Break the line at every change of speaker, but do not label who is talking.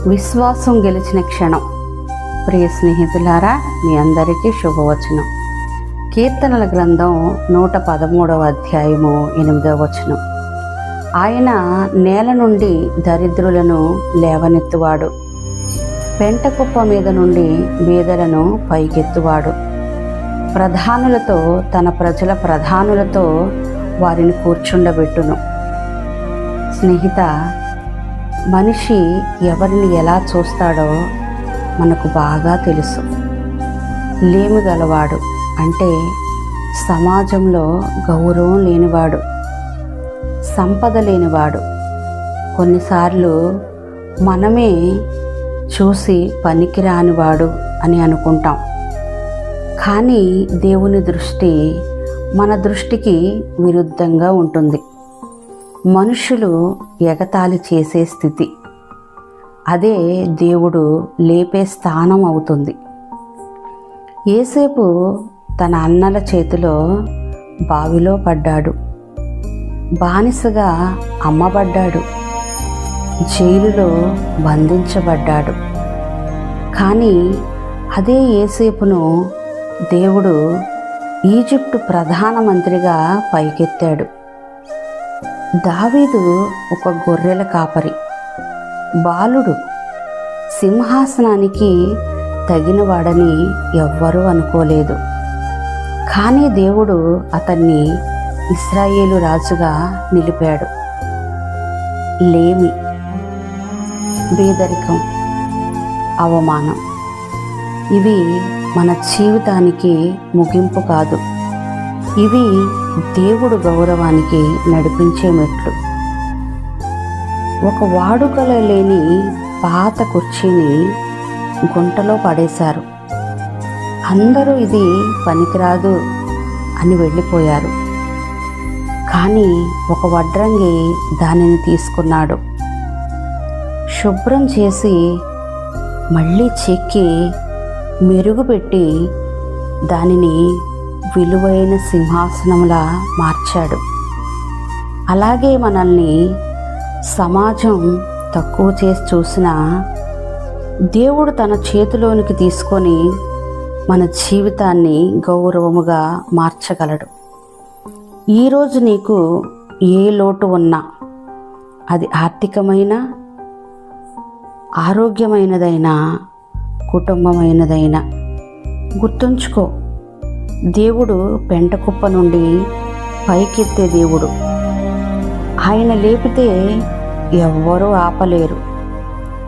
విశ్వాసం గెలిచిన క్షణం. ప్రియ స్నేహితులారా, మీ అందరికీ శుభవచనం. కీర్తనల గ్రంథం 113వ అధ్యాయము 8వ వచనం. ఆయన నేల నుండి దరిద్రులను లేవనెత్తువాడు, పెంటకుప్ప మీద నుండి బీదలను పైకెత్తువాడు. ప్రధానులతో, తన ప్రజల ప్రధానులతో వారిని కూర్చుండబెట్టును. స్నేహిత, మనిషి ఎవరిని ఎలా చూస్తాడో మనకు బాగా తెలుసు. లేమి గలవాడు అంటే సమాజంలో గౌరవం లేనివాడు, సంపద లేనివాడు. కొన్నిసార్లు మనమే చూసి పనికిరానివాడు అని అనుకుంటాం. కానీ దేవుని దృష్టి మన దృష్టికి విరుద్ధంగా ఉంటుంది. మనుషులు ఎగతాళి చేసే స్థితి, అదే దేవుడు లేపే స్థానం అవుతుంది. యోసేపు తన అన్నల చేతిలో బావిలో పడ్డాడు, బానిసగా అమ్మబడ్డాడు, జైలులో బంధించబడ్డాడు. కానీ అదే యోసేపును దేవుడు ఈజిప్టు ప్రధానమంత్రిగా పైకెత్తాడు. దావీదు ఒక గొర్రెల కాపరి, బాలుడు, సింహాసనానికి తగినవాడని ఎవ్వరూ అనుకోలేదు. కానీ దేవుడు అతన్ని ఇశ్రాయేలు రాజుగా నిలిపాడు. లేమి, పేదరికం, అవమానం ఇవి మన జీవితానికి ముగింపు కాదు. ఇవి దేవుడు గౌరవానికి నడిపించే మెట్లు. ఒక వాడుకల లేని పాత కుర్చీని గుంటలో పడేశారు. అందరూ ఇది పనికిరాదు అని వెళ్ళిపోయారు. కానీ ఒక వడ్రంగి దానిని తీసుకున్నాడు, శుభ్రం చేసి మళ్ళీ చెక్కి మెరుగుపెట్టి దానిని విలువైన సింహాసనంలా మార్చాడు. అలాగే మనల్ని సమాజం తక్కువ చేసి చూసినా దేవుడు తన చేతిలోనికి తీసుకొని మన జీవితాన్ని గౌరవముగా మార్చగలడు. ఈరోజు నీకు ఏ లోటు ఉన్నా, అది ఆర్థికమైన, ఆరోగ్యమైనదైనా, కుటుంబమైనదైనా, గుర్తుంచుకో, దేవుడు పెంటకుప్ప నుండి పైకెత్తే దేవుడు. ఆయన లేపితే ఎవ్వరూ ఆపలేరు.